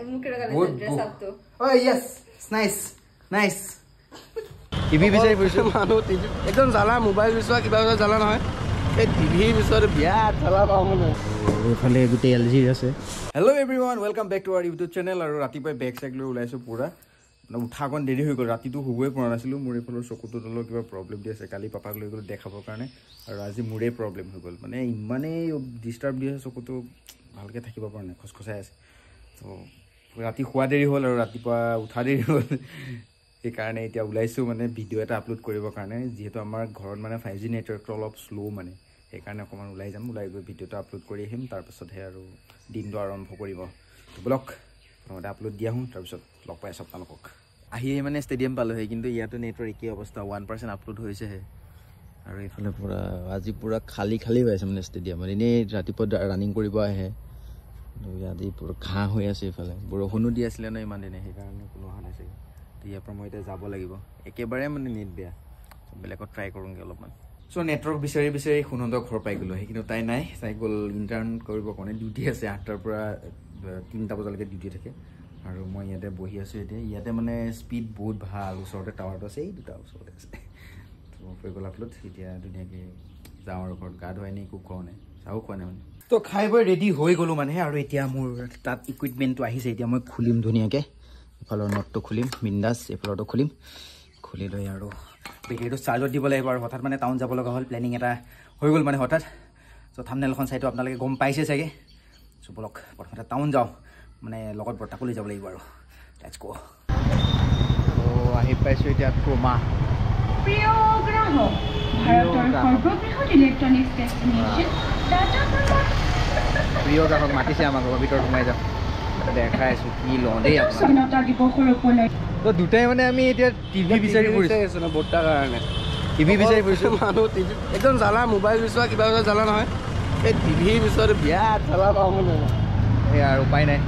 Oh yes, it's nice. TV বিচাৰি ফুৰিছো মানুহ TV একদম জালা মোবাইল বিচৰা কিবা জালা নহয় এই TV বিচৰা বিয়াত জালা পাও মানে এইফালে গুটে LG আছে hello everyone welcome back to our YouTube channel আৰু ৰাতিপুৱা বেক চেক লৈ ওলাইছো পুৰা মানে উঠাকন দেৰি হৈ গ'ল ৰাতিটো হুবই পৰা নাছিলো মোৰ এইফালৰ চকুটো তলৰ কিবা প্ৰবলেম দি আছে কালি পাপাক লৈ গ'ল দেখাবৰ কাৰণে আৰু আজি মোৰে প্ৰবলেম হৈ গ'ল মানে ইমানে ডিস্টাৰ্ব দি আছে চকুটো ভালকে থাকিব পৰা নাই খসখসাই আছে তো ৰাতি খোৱা দেৰি হ'ল আৰু ৰাতিপুৱা উঠা দেৰি হ'ল এই কাৰণে এতিয়া ওলাইছো মানে ভিডিও এটা আপলোড কৰিবৰ কাৰণে যেহেতু আমাৰ ঘৰত মানে 5G নেটৱৰ্কটো অলপ স্লো মানে এই কাৰণে অকমান ওলাই যাম ওলাই গৈ ভিডিওটা আপলোড কৰি আহিম তাৰ পাছত হে আৰু দিনটো আৰম্ভ কৰিব তো ব্লগ প্ৰথমতে আপলোড দিয়া হুম তাৰ পাছত লগ পাই সব তালকক আহি মানে ষ্টেডিয়াম পালো হে কিন্তু ইয়াতো নেটৱৰ্ক কি অৱস্থা 1% আপলোড হৈছে হে আৰু এইফালে পুৰা আজি পুৰা খালি হৈ আছে মানে ষ্টেডিয়াম এনে ৰাতিপুৱা ৰানিং কৰিব আহে আজি পুৰা ঘাঁ হৈ আছে এইফালে বৰষুণো দি আছিল না ইমান দিনে সেই কাৰণে কোনো অহা নাই চাগে ইয়াৰ পৰা মই এতিয়া যাব লাগিব একেবাৰে মানে নেট বেয়া বেলেগত ট্ৰাই কৰোঁগে অলপমান সো নেটৱৰ্ক বিচাৰি খুনন্দৰ ঘৰ পাই গলো কিন্তু তাই নাই তাই গ'ল ইণ্টাৰ্ণ কৰিব কাৰণে ডিউটি আছে 8টাৰ পৰা 3টা বজালৈকে ডিউটি থাকে আৰু মই ইয়াতে বহি আছো এতিয়া ইয়াতে মানে স্পীড বহুত ভাল ওচৰতে টাৱাৰটো আছে এই দুটা ওচৰতে আছে তো হৈ গ'ল আপলোড এতিয়া ধুনীয়াকৈ যাওঁ আৰু ঘৰত গা ধুৱাই নি একো খোৱা নাই চাও খোৱা নাই মানে তো খাই বৈ ৰেডি হৈ গ'লো মানে আৰু এতিয়া মোৰ তাত ইকুইপমেণ্টটো আহিছে এতিয়া মই খুলিম ধুনীয়াকৈ এফালৰ নটটো খুলিম বিন্দাছ এফালৰটো খুলি লৈ আৰু বেটেৰীটো চাৰ্জত দিব লাগিব আৰু হঠাৎ মানে টাউন যাব লগা হ'ল প্লেনিং এটা হৈ গ'ল মানে হঠাৎ চ' থাম্বনেইলখন চাইটো আপোনালোকে গম পাইছে চাগে চ' বলক প্ৰথমতে টাউন যাওঁ মানে লগত বৰ্তাকো লৈ যাব লাগিব আৰু লেটছ গো ত' আহি পাইছোঁ এতিয়া ক্ৰোমা প্ৰিয় গ্ৰাহক ভাৰতৰ সৰ্ববৃহৎ ইলেক্ট্ৰনিক্স ডেষ্টিনেশ্যন টাটা প্ৰিয় গ্ৰাহক মাতিছে আমাক ভিতৰত সোমাই যাওঁ দেখাই আছোঁ কি লওঁ দেই স্বাধীনতা দিৱসৰ উপলক্ষে তো দুটাই মানে আমি এতিয়া টিভি বিচাৰি ফুৰিছোঁ না বৰ্তাৰ কাৰণে টিভি বিচাৰি ফুৰিছোঁ মানুহ টিভি একদম জালা মোবাইল বিচৰা কিবা জালা নহয় এই টিভি বিচৰা বিয়াত জালা পাওঁ মানে এই আৰু উপায় নাই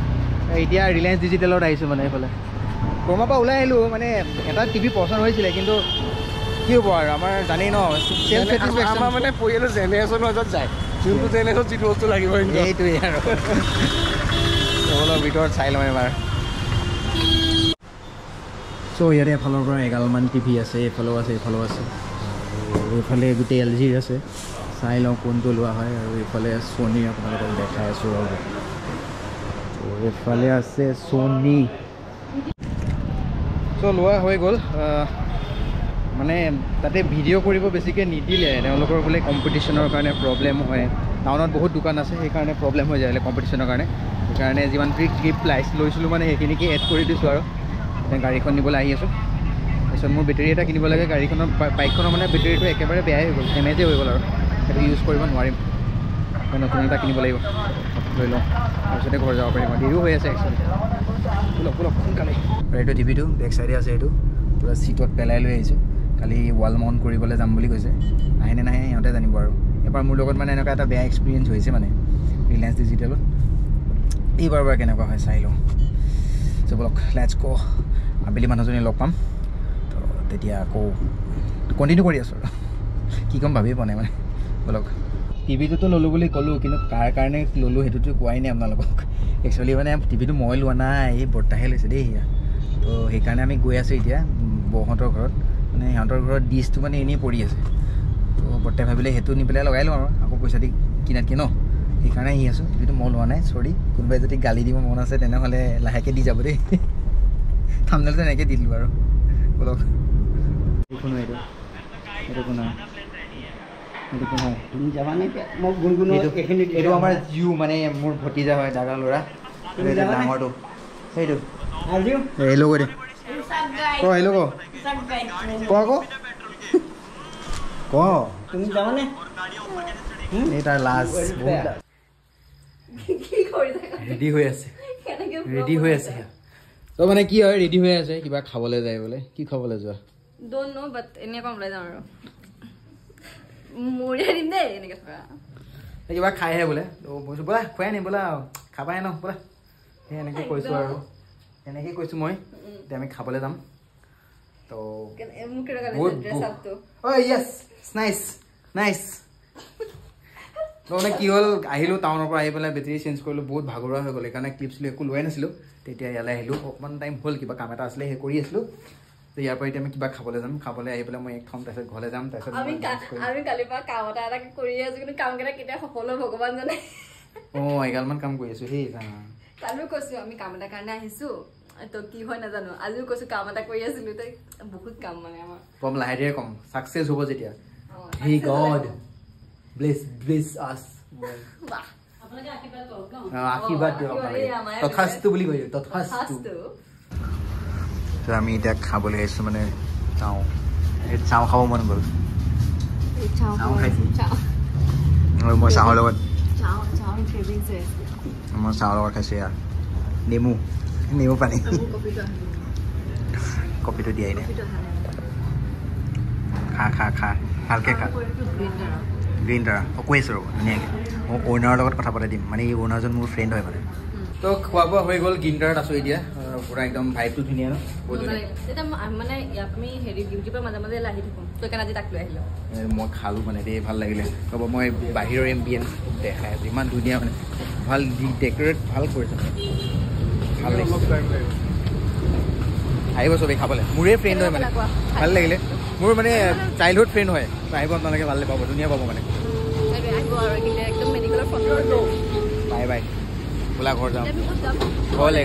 এতিয়া ৰিলায়েন্স ডিজিটেলত আহিছোঁ মানে এইফালে ক্ৰোমাৰ পৰা ওলাই আহিলোঁ মানে এটা টিভি পচন্দ হৈছিলে কিন্তু কি হ'ব আৰু আমাৰ জানেই ন আমাৰ মানে পৰিয়ালৰ জেনেৰেশ্যনৰ মাজত যায় যোনটো জেনেৰেশ্যন যিটো বস্তু লাগিব এইটোৱেই আৰু অলপ ভিতৰত চাই লওঁ এবাৰ চ' ইয়াতে এফালৰ পৰা এগালমান টিভি আছে এইফালেও আছে এইফালেও আছে আৰু এইফালে গোটেই LG আছে চাই লওঁ কোনটো লোৱা হয় আৰু এইফালে ছনী আপোনালোকক দেখাই আছোঁ আৰু এইফালে আছে ছনী চ' লোৱা হৈ গ'ল মানে তাতে ভিডিঅ' কৰিব বেছিকৈ নিদিলে তেওঁলোকৰ বোলে কম্পিটিশ্যনৰ কাৰণে প্ৰব্লেম হয় টাউনত বহুত দোকান আছে সেইকাৰণে প্ৰব্লেম হৈ যায় কম্পিটিশ্যনৰ কাৰণে সেইকাৰণে যিমান ট্ৰিপ লৈছিলোঁ মানে সেইখিনিকে এড কৰি দিছোঁ আৰু এতিয়া গাড়ীখন নিবলৈ আহি আছোঁ তাৰপিছত মোৰ বেটেৰী এটা কিনিব লাগে গাড়ীখনৰ বাইকখনৰ মানে বেটেৰীটো একেবাৰে বেয়াই হৈ গ'ল ডেমেজেই হৈ গ'ল আৰু সেইটো ইউজ কৰিব নোৱাৰিম নতুন এটা কিনিব লাগিব লৈ লওঁ তাৰপিছতে ঘৰ যাব পাৰিম দেৰিও হৈ আছে একচুৱেলি বলক সোনকালে আৰু এইটো টিভিটো বেক চাইডে আছে এইটো পূৰা ছিটত পেলাই লৈ আহিছোঁ কালি ৱাল মাউণ্ট কৰিবলৈ যাম বুলি কৈছে আহেনে নাহে সিহঁতে জানিব আৰু এবাৰ মোৰ লগত মানে এনেকুৱা এটা বেয়া এক্সপিৰিয়েঞ্চ হৈছে মানে ৰিলায়েন্স ডিজিটেলত এইবাৰ কেনেকুৱা হয় চাই লওঁ চ' বলক লেটছ গো আবেলি মানুহজনী লগ পাম তো তেতিয়া আকৌ কণ্টিনিউ কৰি আছোঁ আৰু কি ক'ম ভাবিয়ে পোৱা নাই মানে বলক টিভিটোতো ল'লোঁ বুলি ক'লোঁ কিন্তু কাৰ কাৰণে ল'লোঁ সেইটোতো কোৱাই নাই আপোনালোকক একচুৱেলি মানে টিভিটো মই লোৱা নাই এই বৰ্তাহে লৈছে দেই সেয়া তো সেইকাৰণে আমি গৈ আছোঁ এতিয়া বৌহঁতৰ ঘৰত মানে সিহঁতৰ ঘৰত ডিছটো মানে এনেই পৰি আছে তো বৰ্তাই ভাবিলে সেইটো নি পেলাই লগাই লওঁ আৰু আকৌ পইচা দি কিনাতকৈ ন সেইকাৰণে আহি আছোঁ টিভিটো মই লোৱা নাই চৰি কোনোবাই যদি গালি দিব মন আছে তেনেহ'লে লাহেকৈ দি যাব দেই থাম্বনেইলটো এনেকৈ দি দিলোঁ আৰু বলক এইখনো এইটো কোনো এইটো আমাৰ জিউ মানে মোৰ ভতিজা হয় দাদা ল'ৰা ডাঙৰটো সেইটো হেল্ল' কৈ দে ক হেল্ল' ক আকৌ ক তুমি যাবানে এই তাৰ লাষ্ট ৰেডি হৈ আছে তো মানে কি হয় ৰেডি হৈ আছে কিবা খাবলৈ যায় বোলে কি খাবলৈ যোৱা don't know but এনেকৈ কম ওলাই যাম আৰু মৰিয়া দিম দেই এনেকৈ থকা কিবা খাইহে বোলে তো বস্তু ব'লা খুৱাই নি বোলা খাবাই ন বোলা সেই এনেকৈ কৈছোঁ আৰু এনেকৈ কৈছোঁ মই এতিয়া আমি খাবলৈ যাম তো য়েছ নাইচ মানে কি হ'ল আহিলোঁ টাউনৰ পৰা আহি পেলাই বেটেৰী চেঞ্জ কৰিলোঁ বহুত ভাগৰুৱা হৈ গ'ল সেইকাৰণে ক্লিপছিলোঁ একো লোৱাই নাছিলোঁ তেতিয়া ইয়ালৈ আহিলোঁ অকণমান টাইম হ'ল কিবা কাম এটা আছিলে সেই কৰি আছিলোঁ তো ইয়াৰ পৰা এতিয়া আমি কিবা খাবলৈ যাম খাবলৈ আহি পেলাই মই এক থ'ম তাৰপিছত ঘৰলৈ যাম তাৰপিছত আমি কালিৰ পৰা কাম এটা কৰি আছো কিন্তু কামকেইটা কেতিয়া সফল হয় ভগৱান জানে অঁ এগালমান কাম কৰি আছোঁ সেই কালিও কৈছোঁ আমি কাম এটাৰ কাৰণে আহিছোঁ তো কি হয় নাজানো আজিও কৈছোঁ কাম এটা কৰি আছিলোঁ তই বহুত কাম মানে আমাৰ কম লাহে ধীৰে কম ছাকচেছ হ'ব যেতিয়া হে গড ব্লেছ আছ আশীৰ্বাদ দিয়ক তথাস্তু বুলি কৈছোঁ তথাস্তু আমি এতিয়া খাবলৈ আহিছোঁ মানে চাওঁ খাব মন গ'ল মই চাহৰ লগত মই চাহৰ লগত খাইছোঁ ইয়াৰ নেমু পানী কপিটো দিয়াই দে খা ভালকৈ খা গ্ৰীণ টাৰা কৈ আছোঁ ৰ'ব ধুনীয়াকৈ মই অ'নাৰৰ লগত কথা পাতি দিম মানে এই অ'নাৰজন মোৰ ফ্ৰেণ্ড হয় মানে তো খোৱা বোৱা হৈ গ'ল গ্ৰীণ টাৰাত আছোঁ এতিয়া পুৰা একদম ভাইবটো ধুনীয়া ন মানে আমি হেৰি ডিউটিৰ পৰা মাজে মাজে আহি থাকোঁ তই কাৰণে আজি তাক লৈ আহিলোঁ মই খালোঁ মানে দেই ভাল লাগিলে ৰ'ব মই বাহিৰৰ এম্বিয়েঞ্চ দেখাই আছোঁ ইমান ধুনীয়া মানে ভাল ডেক'ৰেট ভাল কৰিছে ভাল লাগিছে আহিব চবেই খাবলৈ মোৰে ফ্ৰেণ্ড হয় মানে ভাল লাগিলে মোৰ মানে চাইল্ডহুড ফ্ৰেণ্ড হয় আহিব আপোনালোকে ভালে পাব ধুনীয়া পাব মানে বাই বাই বোলা ঘৰ যাওঁ ঘৰলৈ